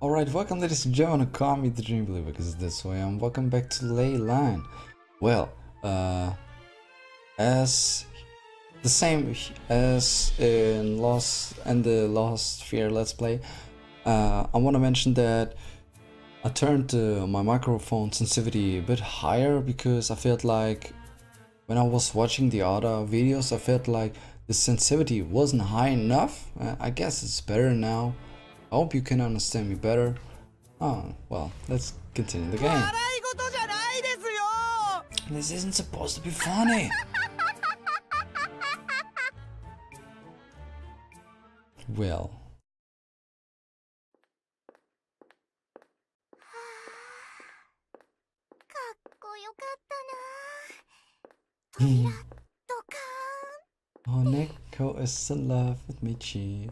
Alright, welcome ladies and gentlemen, call me the Dream Believer because this way, and welcome back to Ley-Line. Well, as the same as in the Lost Sphere Let's Play, I want to mention that I turned my microphone sensitivity a bit higher because I felt like when I was watching the other videos, I felt like the sensitivity wasn't high enough. I guess it's better now. I hope you can understand me better. Oh, well, let's continue the game. This isn't supposed to be funny. Well. Neko is in love with Michi.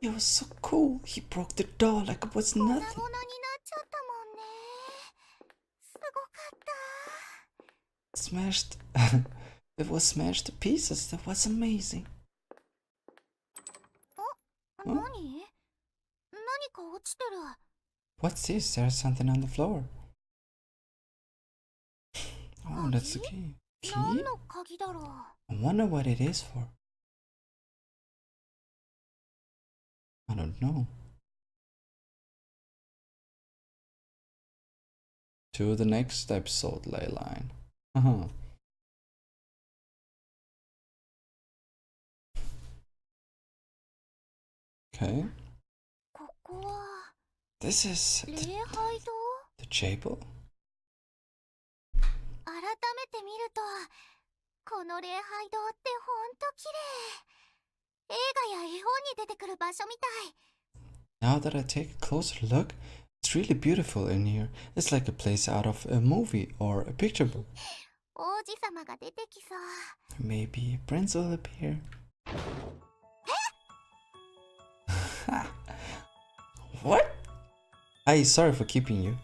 He was so cool. He broke the door like it was nothing. Smashed. It was smashed to pieces. That was amazing. Huh? What's this? There's something on the floor. Oh, that's the key. Key? I wonder what it is for. I don't know. To the next episode, Ley-Line. Okay. This is the chapel. Now that I take a closer look, it's really beautiful in here. It's like a place out of a movie or a picture book. Maybe a prince will appear. What? Hey, sorry for keeping you.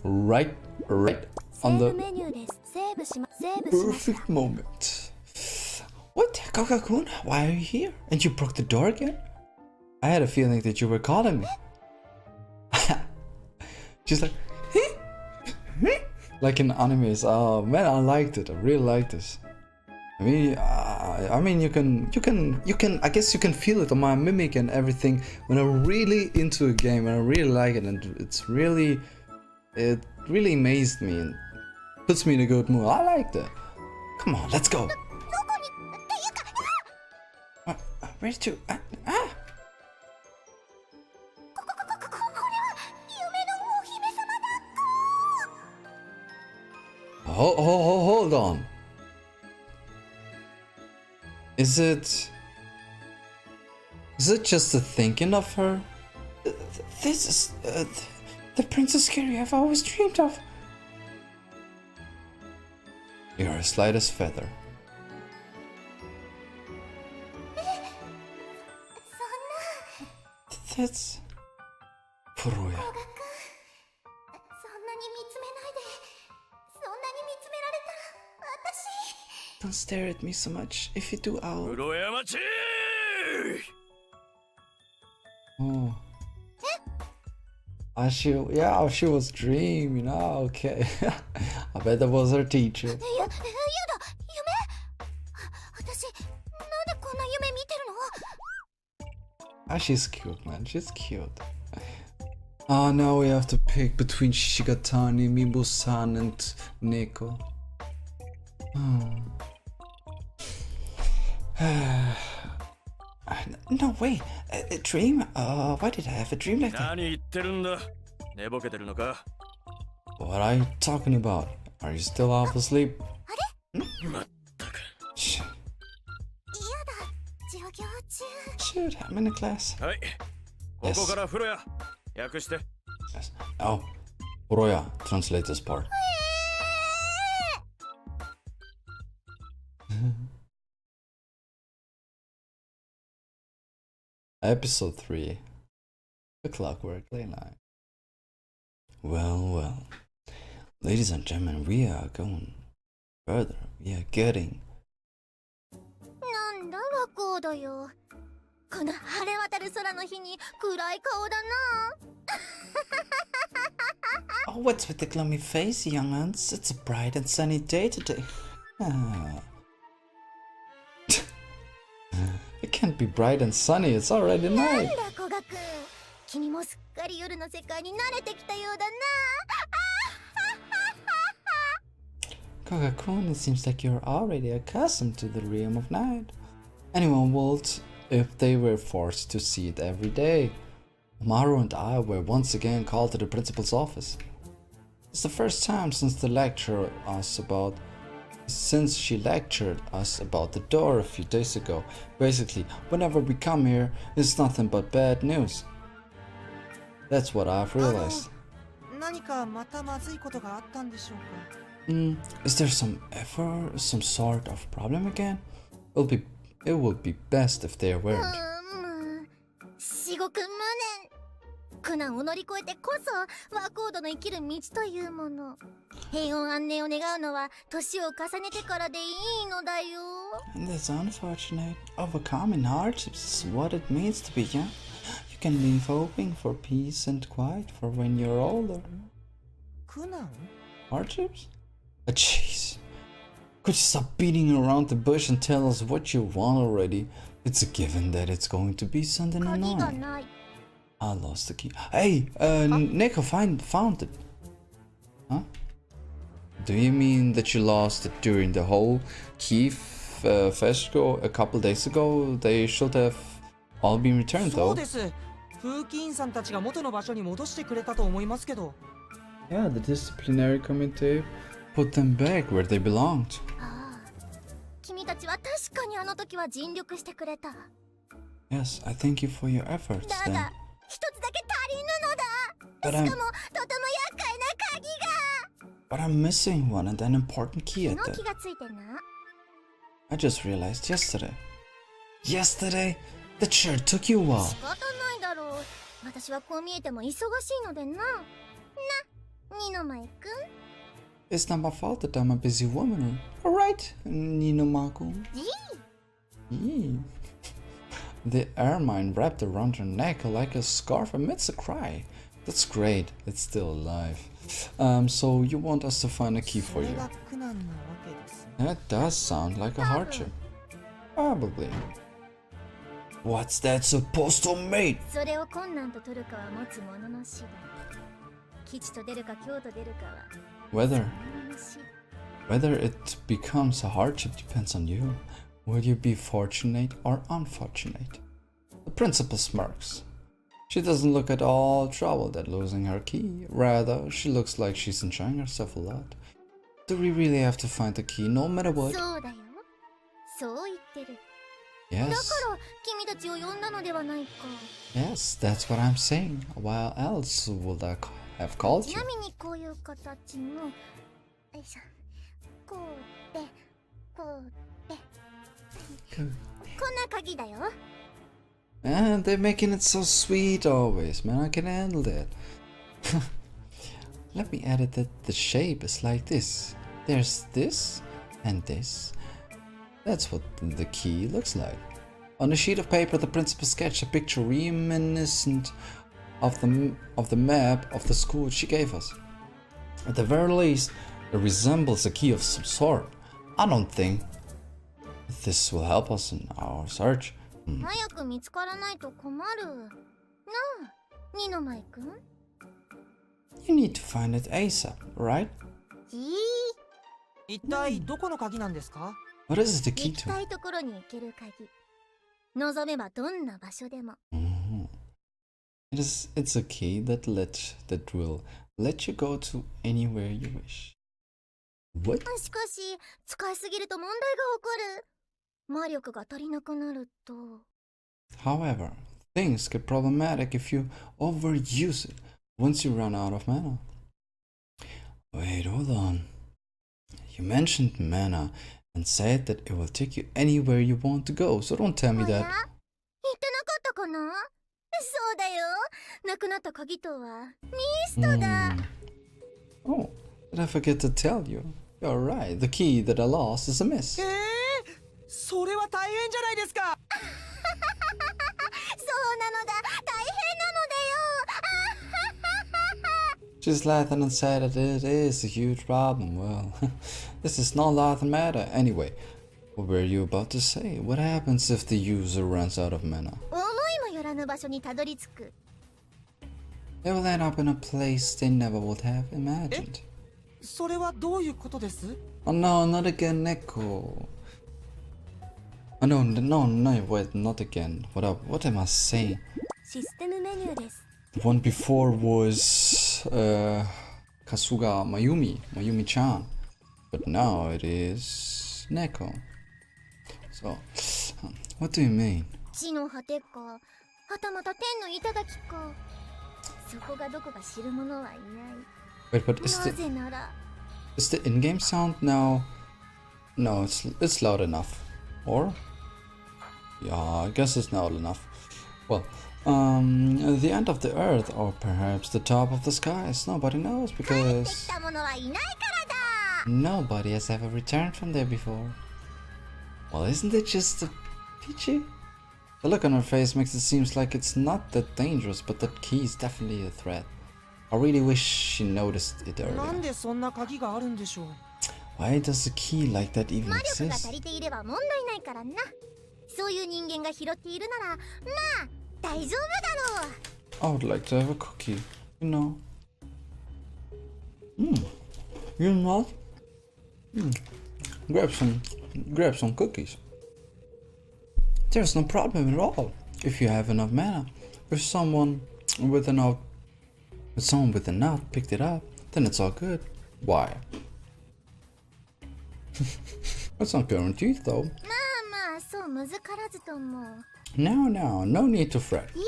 Right on the perfect moment. What? Kaka-kun? Why are you here? And you broke the door again? I had a feeling that you were calling me. She's like, like in animes. Oh man, I liked it. I really liked this. I mean, you can. I guess you can feel it on my mimic and everything when I'm really into a game and I really like it, and it really amazed me and puts me in a good mood. I liked it. Come on, let's go. Ready to? Hold on. Is it just a thinking of her? This is the Princess Carrie I've always dreamed of. You're as light as feather. That's Furoya. Don't stare at me so much. If you do, I'll... Oh. She was dreaming. Oh, okay. I bet that was her teacher. Ah, she's cute, man. She's cute. Oh, now we have to pick between Shigatani, Mibu-san, and Neko. Oh. No way, a dream? Why did I have a dream like that? What are you talking about? Are you still half asleep? Shoot, I'm in a class. Yes. Oh, Furoya, translate this part. Episode 3, The Clockwork Ley-Line. Well, ladies and gentlemen, we are going further. We are getting そうだよ。この晴れ渡る空の日に暗い顔だな。Oh, what's with the gloomy face, young uns? It's a bright and sunny day today. Ah. It can't be bright and sunny, it's already night. なんだ古賀くん、君もすっかり夜の世界に慣れてきたようだな。Koga-kun, it seems like you're already accustomed to the realm of night. Anyone would if they were forced to see it every day. Maru and I were once again called to the principal's office. It's the first time since she lectured us about the door a few days ago. Basically, whenever we come here, it's nothing but bad news. That's what I've realized. 何かまたまずいことがあったんでしょうか? Is there some sort of problem again? It would be best if there weren't. 至極無念。苦難を乗り越えてこそワコードの生きる道というもの。平穏安寧を願うのは年を重ねてからでいいのだよ。And that's unfortunate. Overcoming hardships is what it means to be young. You can leave hoping for peace and quiet for when you're older. 苦難? Hardships? Jeez. Could you stop beating around the bush and tell us what you want already? It's a given that it's going to be Sunday night. I lost the key. Hey, Nico found it. Huh? Do you mean that you lost it during the whole key festival a couple days ago? They should have all been returned though. そうです。風紀員さんたちが元の場所に戻してくれたと思いますけど。Yeah, the disciplinary committee put them back where they belonged. ああ、君たちは確かにあの時は尽力してくれた。Yes, I thank you for your efforts だ then. が、一つだけ足りぬのだ。しかも、とても厄介な鍵が。But I'm missing one and an important key at その that. 気がついてな。I just realized yesterday. Yesterday? That sure took you a while. 仕方ないだろう。私はこう見えても忙しいのでな。二の舞くん。It's not my fault that I'm a busy woman. Alright, Nino-maku. Yee. The ermine wrapped around her neck like a scarf amidst a cry. That's great, it's still alive. So you want us to find a key for you? それが苦難なわけですね。 That does sound like a hardship. Probably. What's that supposed to mean? それを困難と取るかは持つ者の次第。吉と出るか凶と出るかは Whether 者の次第。 Whether it becomes a hardship depends on you. Will you be fortunate or unfortunate? The principal smirks. She doesn't look at all troubled at losing her key. Rather, she looks like she's enjoying herself a lot. Do we really have to find the key no matter what? そうだよ。そう言ってる。だ Yes. から君たちを呼んだのではないか。Yes, that's what I'm saying. Why else would I have called ち you? なみにこういう形の、よいしょ、こうで、こうで、こんな鍵だよ。And they're making it so sweet always, man. I can handle that. Let me add it that the shape is like this. There's this and this. That's what the key looks like. On a sheet of paper, the principal sketched a picture reminiscent of the map of the school she gave us. At the very least, it resembles a key of some sort. I don't think this will help us in our search. 早く見つからないと困る。なあ、二の舞くん。You need to find it ASAP, right? 一体どこの鍵なんですか? What is it the key 行き to? たいところに行ける鍵。望めばどんな場所でも。It's a key that will let you go to anywhere you wish. What? しかし、使いすぎると問題が起こる。魔力が足りなくなると。However, things get problematic if you overuse it once you run out of mana. Wait, hold on. You mentioned mana and said that it will take you anywhere you want to go, so don't tell me おや that. 言ってなかったかな？そうだよ。なくなった鍵とはミストだ。Oh, did I forget to tell you? You're right, the key that I lost is a miss. それは大変じゃないですか。just laughed and said that it is a huge problem. Well, this is not a matter. Anyway, what were you about to say? What happens if the user runs out of mana? 思いもよらぬ場所にたどり着く。 They will end up in a place they never would have imagined. それはどういうことです？ Oh no, not again, Neko. Oh no, wait, not again. What am I saying? システムメニューです。 The one before was Kasuga Mayumi-chan. But now it is Neko. So, what do you mean? 地の果てか、はたまた天の頂か。そこがどこか知る者はいない。 Wait, but なぜなら。 is the in-game sound now? No, it's loud enough. Or? Yeah, I guess it's loud enough. Well, the end of the earth, or perhaps the top of the skies. Nobody knows because た者はいないからだ。 nobody has ever returned from there before. Well, isn't it just peachy? The look on her face makes it seem like it's not that dangerous, but that key is definitely a threat. I really wish she noticed it なん earlier. でそんな鍵があるんでしょう？ Why does a key like that even 魔力が exist? 足りていれば問題ないからな。そういう人間が拾っているなら、まあ大丈夫だろう。 I would like to have a cookie, you know. You know? Grab some cookies. There's no problem at all if you have enough mana. If someone with a note picked it up, then it's all good. Why? That's not guaranteed though. まあまあそう難からずとも。 No, no need to fret. い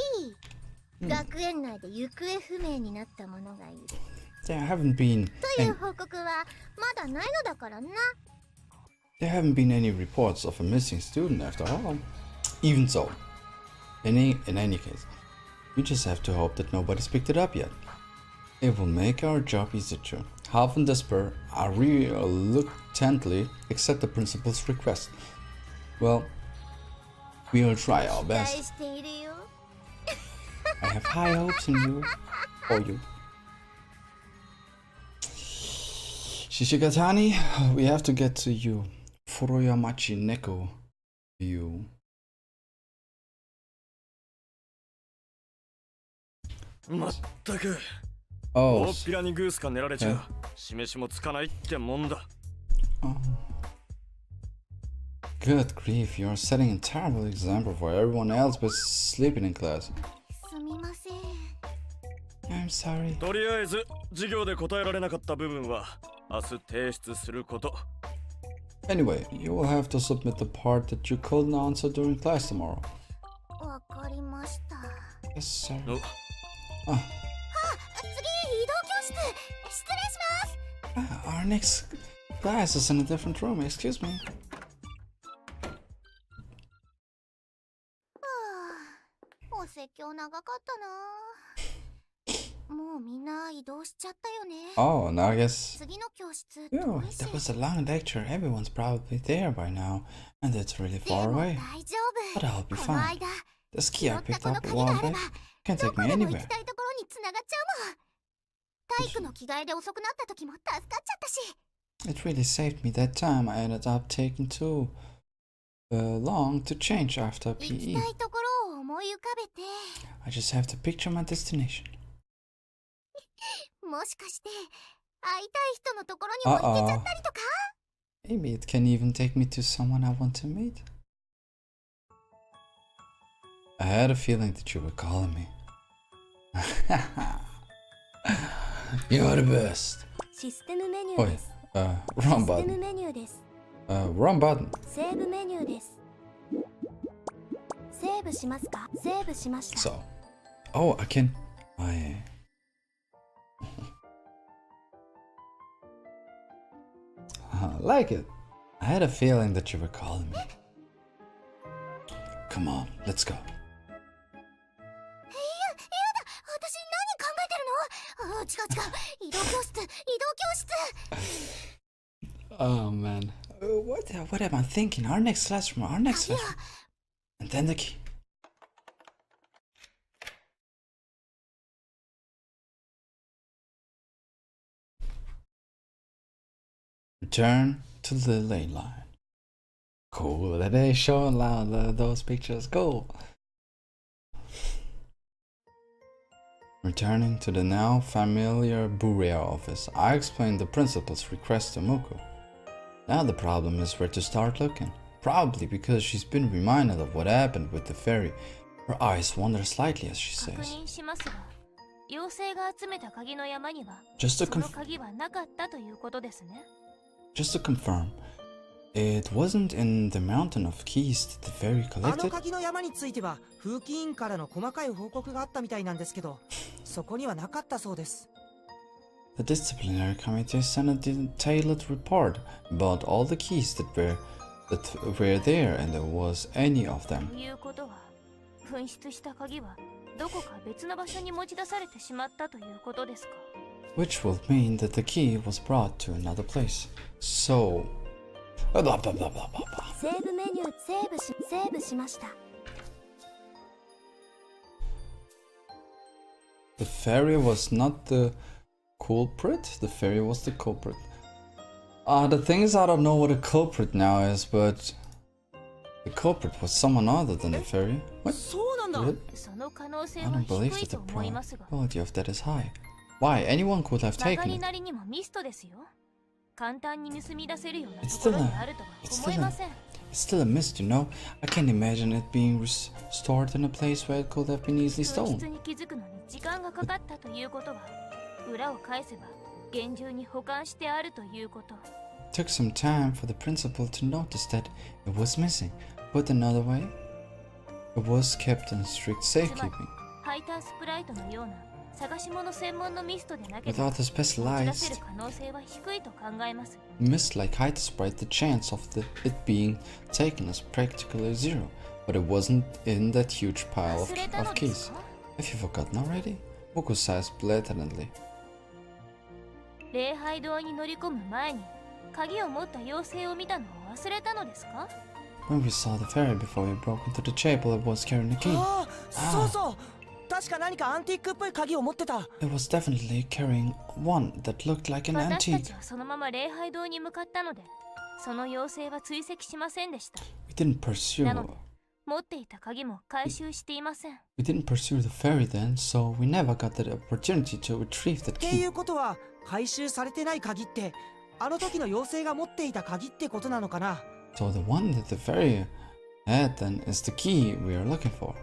い。学園内で行方不明になった者がいる。 There haven't been という報告はまだないのだからな。 any reports of a missing student after all. Even so, in any case, we just have to hope that nobody's picked it up yet. It will make our job easier too. Half in despair, I reluctantly accept the principal's request. Well, we'll try our 期 best. 待しているよ。 I have high hopes in you. For you. Shishigatani, we have to get to you. Furoya Machi Neko. You. まったく Oh. 大っぴらにグースか寝られちゃ示しもつかないってもんだ。 Oh. Good grief, you're setting a terrible example for everyone else by sleeping in class. すみません。 I'm sorry. とりあえず授業で答えられなかった部分は明日提出すること。 Anyway, you will have to submit the part that you couldn't answer during class tomorrow. わかりました。 Yes, sir. お Ah, 次移動教室失礼します。 our next class is in a different room, excuse me. お説教長かったな。もうみんな移動しちゃったよね。 Oh, now I guess. 次の教室 Yeah, 遠いし。 that was a long lecture. Everyone's probably there by now, and it's really で far も away. 大丈 But 夫。 I'll be この fine. 間 This key 拾 I った picked この up a 鍵が while あれ back ば can ど take こ me でも行 anywhere. きたいところに繋がっちゃうもん。体育の着替えで遅くなった時も助かっちゃったし。 It really saved me that time. I ended up taking too long to change after 行き PE. たいところを思い浮かべて、 I just have to picture my destination. もしかして会いたい人のところにも行けちゃったりとか。 Maybe it can even take me to someone I want to meet. I had a feeling that you were calling me. You're the best. システムメニュー Oi, です。 wrong システム button. メニューです。 Wrong button. セーブメニューです。セーブしますか？セーブしました。 So, oh, I can. I like it. I had a feeling that you were calling me. Come on, let's go. 私何考えてるの？あ、違う違う。移動教室、移動教室。 Oh man, what am I thinking? Our next classroom. Yeah. And then the key. Return to the Ley-Line. Cool that they show those pictures. Cool. Returning to the now familiar Furoya office, I explained the principal's request to Muku. Now the problem is where to start looking. Probably because she's been reminded of what happened with the fairy. Her eyes wander slightly as she says. Just to confirm, it wasn't in the mountain of keys that the fairy collected? The disciplinary committee sent a detailed report about all the keys that were there, and there was any of them. Which will mean that the key was brought to another place. So... The fairy was not the culprit? The fairy was the culprit. The thing is, I don't know what a culprit now is, but... The culprit was someone other than the fairy. What? Really? I don't believe that the probability of that is high. Why? Anyone could have taken it. It's still a mist, you know? I can't imagine it being stored in a place where it could have been easily stolen. It took some time for the principal to notice that it was missing. Put another way, it was kept in strict safekeeping. Without the specialized mist like Hydra Sprite, the chance of it being taken is practically zero. But it wasn't in that huge pile of keys. Have you forgotten already? Muku says blatantly. When we saw the fairy before we broke into the chapel, it was carrying the key. It was definitely carrying one that looked like an antique. We didn't pursue the fairy then, so we never got the opportunity to retrieve that key. So the one that the fairy had then is the key we are looking for.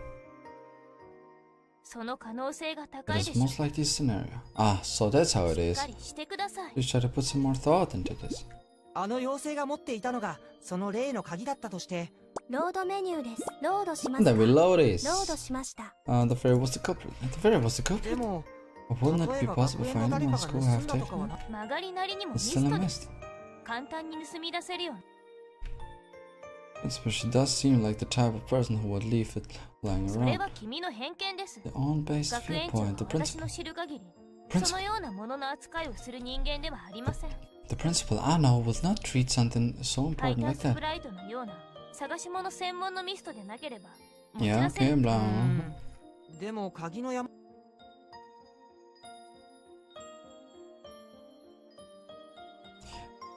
It is most likely a scenario. So that's how it is. Please try to put some more thought into this. The fairy was the culprit. The fairy was the culprit. Wouldn't it be possible for anyone in school to have taken it? It's still a mist. But she does seem like the type of person who would leave it lying around. The own-based viewpoint, the principal I know will not treat something so important like that. Yeah, okay, blah.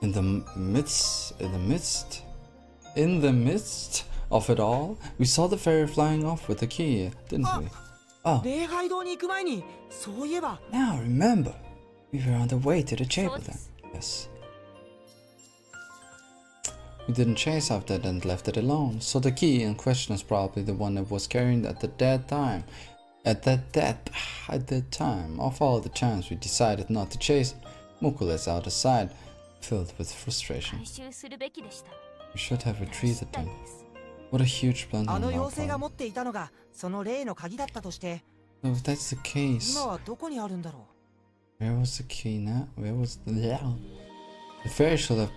In the midst of it all, we saw the fairy flying off with the key, didn't we? Now remember, we were on the way to the chapel then. Yes. We didn't chase after it and left it alone, so the key in question is probably the one that was carried at that time. At that time, of all the times we decided not to chase it, Muku lets out a sigh, filled with frustration. We should have retrieved them. What a huge blunder on our part. No, if that's the case, where was the key now? Where was the fairy should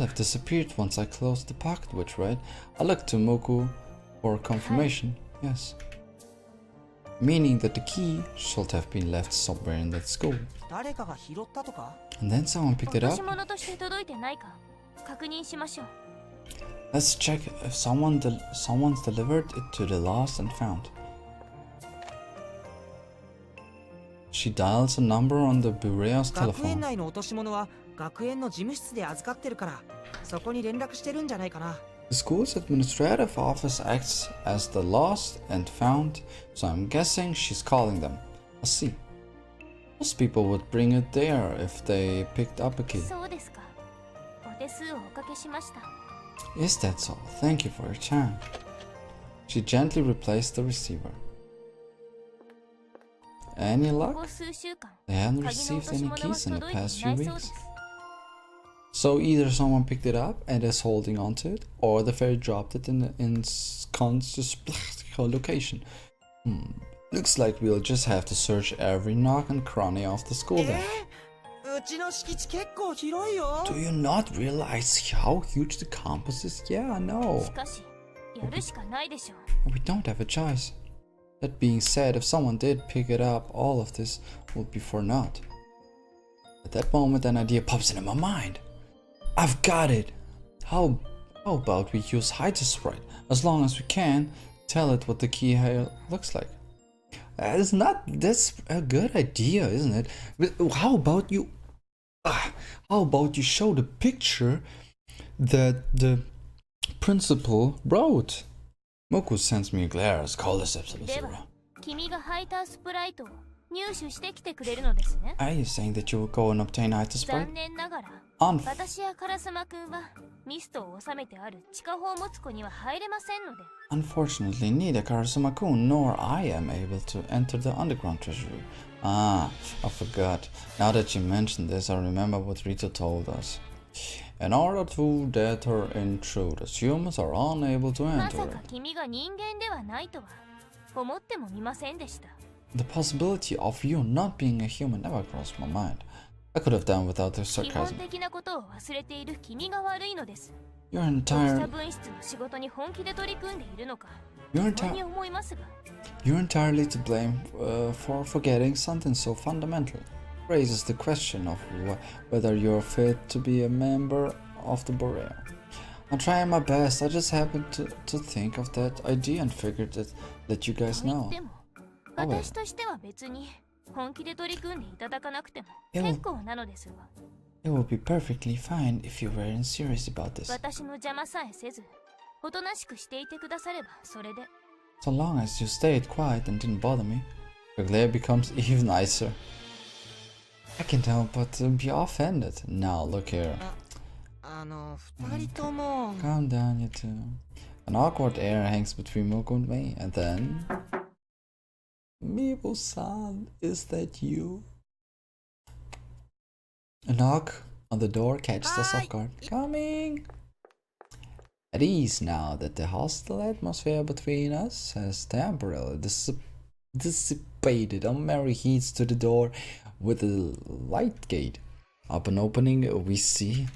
have disappeared once I closed the pocket witch, right? I looked to Muku for confirmation. Yes. Meaning that the key should have been left somewhere in that school. And then someone picked it up? Let's check if someone's delivered it to the lost and found. She dials a number on the Furoya's 学園 telephone. 内の落とし物は学園の事務室で預かってるから、そこに連絡してるんじゃないかな。The school's administrative office acts as the lost and found, so I'm guessing she's calling them. I see. Most people would bring it there if they picked up a key. そうですか。お手数をおかけしました。 Is that so? Thank you for your time. She gently replaced the receiver. Any こ luck? こ数週間、 They haven't 鍵の received 落とし any 物は keys in the 届いて past いな few いそうで weeks. す。 So either someone picked it up and is holding onto it, or the fairy dropped it in conscious location. Looks like we'll just have to search every nook and cranny of the school then. うちの敷地結構広いよ。 Do you not realize how huge the campus is? Yeah, I know. しかし、やるしかないでしょう。 We don't have a choice. That being said, if someone did pick it up, all of this would be for naught. At that moment, an idea pops into my mind. I've got it! How about we use hide to sprite? As long as we can, tell it what the key looks like. That's a good idea, isn't it? But how about you show the picture that the principal wrote? Moku sends me a glare as cold as absolute で zero. は、君がハイタースプライトを入手してきてくれるのですね。 Are you saying that you will go and obtain hide to sprite? 残念ながら、 Unf 私やカラスマくんはミストを収めてある地下宝物庫には入れませんので。 Unfortunately, neither Karasuma-kun nor I am able to enter the underground treasury. Ah, I forgot. Now that you mentioned this, I remember what Rito told us. In order to let her intruders, humans are unable to ま enter さ it. か君が人間ではないとは思ってもみませんでした。 The possibility of you not being a human never crossed my mind. I could have done without the 基本 sarcasm. 的なことを忘れている君が悪いのです。 Your 読者 entire 分室の仕事に本気で取り組んでいるのか、 You're 不安 entire に思いますが。 You're entirely to blame for forgetting something so fundamental. Raises the question of whether you're fit to be a member of the Boreal. I'm trying my best. I just happened to think of that idea and figured that let you guys と言っ know. ても、私としては別に本気で取り組んでいただかなくてもでも結構なのですが、 It would be perfectly fine if you weren't serious about this. 私の邪魔さえせず、おとなしくしていてくださればそれで。 So long as you stayed quiet and didn't bother me, your glare becomes even nicer. I can't help but to be offended. Now look here. 二人とも。 Calm down, you two. An awkward air hangs between Moku and me, and then... Mibo-san, is that you? A knock on the door catches us off guard. Coming! At ease now that the hostile atmosphere between us has temporarily dissipated, Mary heeds to the door with a light gate. Upon opening, we see...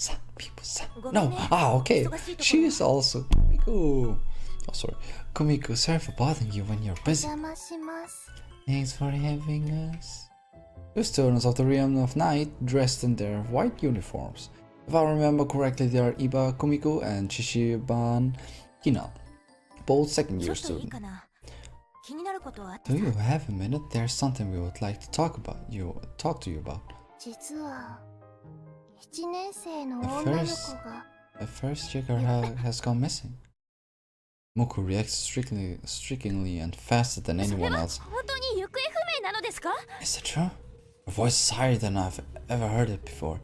San, Mibo-san. No! Ah, okay. She is also Kumiko. Oh, sorry. Kumiko, sorry for bothering you when you're お busy. 邪魔します。 Thanks for having us. Two students of the Realm of Night dressed in their white uniforms. If I remember correctly, they are Iba Kumiko and Shishiban Hina, both second ちょ year っといい students. かな。気になることはあって Do さ。 you have a minute? There's something we would like to talk to you about. 実は1年生の The 女の first- 子が A first year girl has gone missing. Moku reacts strikingly and faster than それ anyone は else. 本当に行方不明なのですか？ Is that true? Her voice is higher than I've ever heard it before.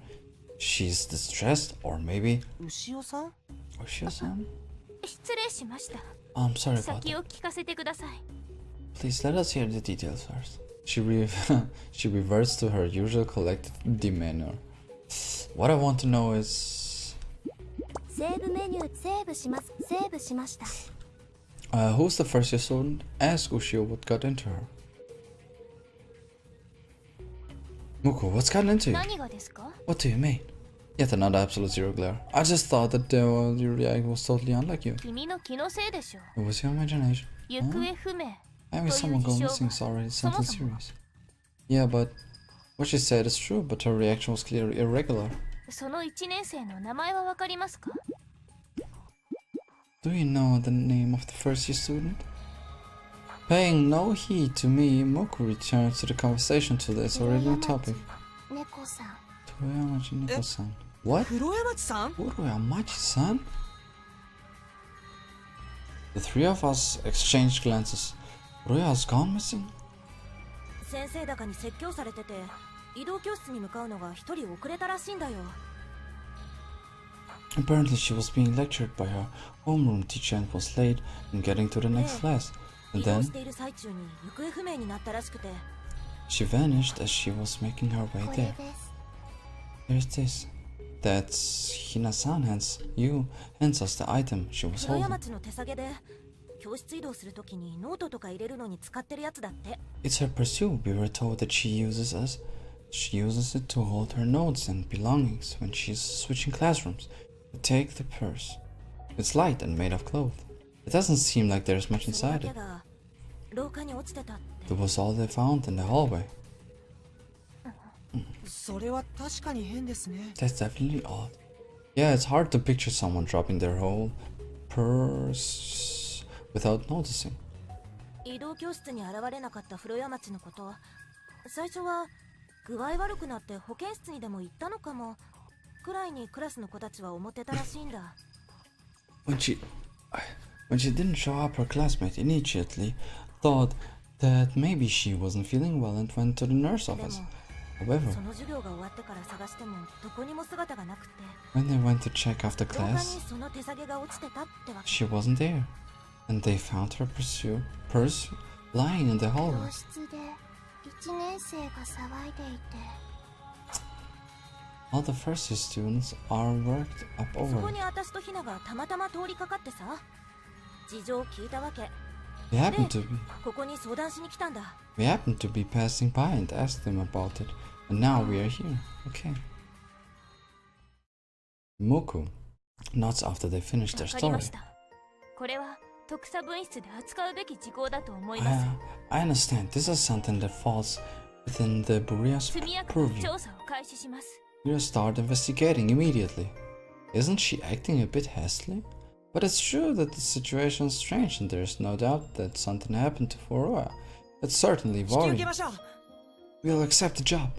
She's distressed, or maybe... 牛尾さん？ Oshio-san? 失礼しました。 I'm sorry about 先 that. を聞かせてください。 Please let us hear the details first. She reverts to her usual collected demeanor. What I want to know is... セーブメニューセーブします。セーブしました。 who's the first year student? Ask Ushio what got into her. Muko, what's gotten into you? 何がですか？ What do you mean? Yet another absolute zero glare. I just thought that your reaction was totally unlike you. 君の気のせいでしょう。 It was your imagination. 行方不明。 Having someone go missing is already something serious. Yeah, but what she said is true, but her reaction was clearly irregular. その1年生の名前はわかりますか？ Do you know the name of the first year student? Paying no heed to me, Moku returns to the conversation to this original topic. 猫さん Furoya Neko-san. What? 黒山町さん Furoya-machi-san? The three of us exchanged glances. Furoya has gone missing? 先生高に説教されてて移動教室に向かうのが一人遅れたらしいんだよ。 Apparently she was being lectured by her homeroom teacher and was late in getting to the next class. And 移動 then している最中に行方不明になったらしくて she vanished as she was making her way これ there. です Here's this. That's Hina-san hands us the item she was 黒 holding. 山町の手提げで教室移動するときにノートとか入れるのに使ってるやつだって。 It's her pursuit. We were told that she uses it to hold her notes and belongings when she's switching classrooms. We take the purse. It's light and made of cloth. It doesn't seem like there's much それ inside だけ it. が廊下に落ちてたって。 It was all they found in the hallway. それは確かに変ですね。 That's definitely odd. Yeah, it's hard to picture someone dropping their whole purse without noticing. 移動教室に現れなかった古谷町のこと、最初は具合悪くなって保健室にでも行ったのかもくらいにクラスの子たちは思ってたらしいんだ。 When she didn't show up, her classmate immediately thought that maybe she wasn't feeling well and went to the nurse で office. も However, その授業が終わってから探してもどこにも姿がなくて、 when they went to check after 廊下に class, その手提げが落ちてたってわけ。 she wasn't there. And they found her purse lying in the 教 hallway. 室で1年生が騒いでいて All the first year students are worked up そ over こ it. に私とひながたまたま通りかかってさ、事情を聞いたわけ。 We happened to be ここに相談しに来たんだ。 passing by and asked them about it. And now we are here. Okay. Moku nods after they finish their わかりま story. した。これは特差分室で扱うべき事項だと思います。 I understand. This is something that falls within the Buria's 速やか purview. に調査を開始します。 We'll start investigating immediately. Isn't she acting a bit hastily? But it's true that the situation is strange and there's no doubt that something happened to Furoya. It's certainly 引き受 worrying. けましょう。 We'll accept the job.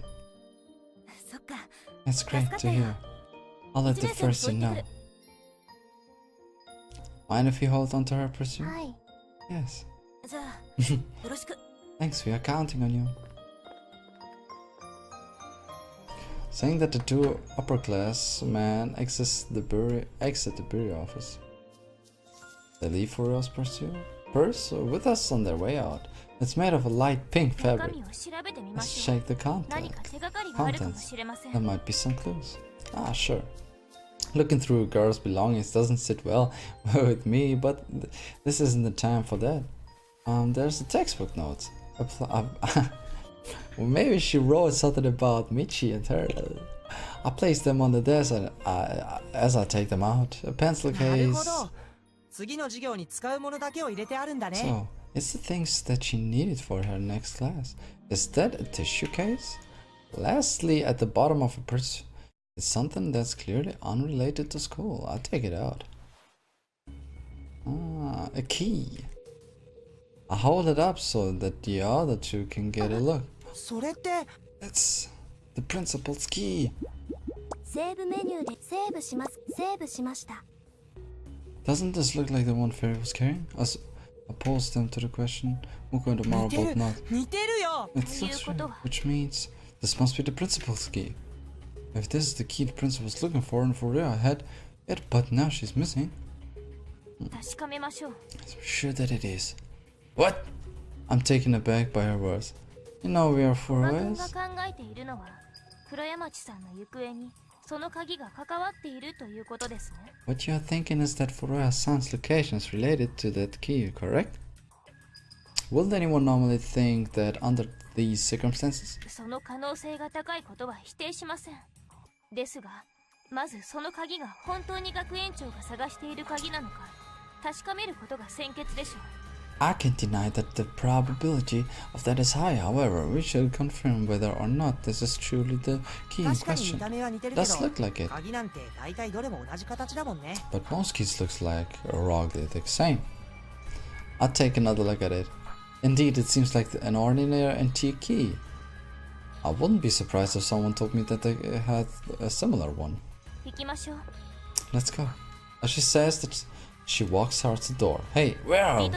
そっか。 That's great to hear. I'll let the first thing know. Mind if you hold on to her pursuit? はい Yes. じゃあよろしく。 Thanks, we are counting on you. Saying that the two upperclassmen exit the Bury office. They leave Furoya's purse with us on their way out. It's made of a light pink 中 fabric. 身を調べてみま Let's しょう。 check the 何か手がかりがあるかもしれません。 There might be some clues. Ah, sure. Looking through a girl's belongings doesn't sit well with me, but this isn't the time for that. There's the textbook notes. Well, maybe she wrote something about Michi and her. I place them on the desk as I take them out. A pencil なるほ case. ど。次の授業に使うものだけを入れてあるんだね。 So, it's the things that she needed for her next class. Is that a tissue case? Lastly, at the bottom of a purse, it's something that's clearly unrelated to school. I'll take it out. Ah, a key. I hold it up so that the other two can get a look. それって It's the principal's key. セーブメニューでセーブしますセーブしました Doesn't this look like the one Fairy was carrying? As I pose them to the question, Muko and Amaro 似て both る nod. 似てるよ。 It looks real, which means this must be the principal's key. If this is the key the principal was looking for and Furoya had it, but now she's missing. 確かめましょう。 I'm sure that it is. What? I'm taken aback by her words. You know where 古賀君 Furoya が is? 考えているのは黒山町さんの行方にその鍵が関わっているということですね。 What you're thinking is that Furoya-san's location is related to that key, correct? Wouldn't anyone normally think that under these circumstances? その可能性が高いことは否定しません。ですが、まずその鍵が本当に学園長が探している鍵なのか確かめることが先決でしょう。 I can't deny that the probability of that is high. However, we should confirm whether or not this is truly the key in 確かに見 question. た目は似てるけ Does ど look like it, 鍵なんて大体どれも同じ形だもんね。 but most keys looks like or rock the same. I'll take another look at it. Indeed, it seems like an ordinary antique key. I wouldn't be surprised if someone told me that they had a similar one. 行きましょう。 Let's go. As she says that, she walks towards the door. Hey, wow!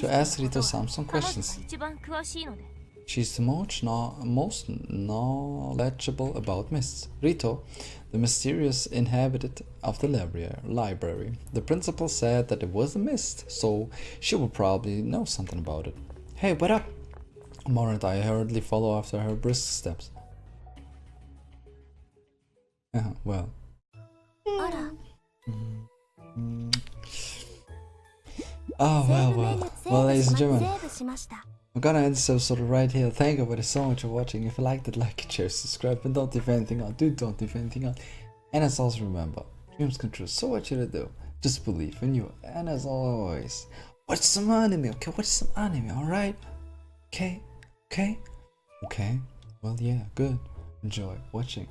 To ask Rito some questions. 一番詳しいので。 She's the most knowledgeable about mists. Rito, the mysterious inhabitant of the library. The principal said that it was a mist, so she would probably know something about it. Hey, what up? Mora and I hurriedly follow after her brisk steps. Well. あら Oh, well, ladies and gentlemen. セーブしました I'm gonna end this episode right here. Thank you everybody so much for watching. If you liked it, like it, share, subscribe, and don't leave anything out. Don't leave anything out. And as always, remember, dreams come true. So what should I do? Just believe in you. And as always, watch some anime, okay? Watch some anime, alright? Okay? Well, yeah, good. Enjoy watching.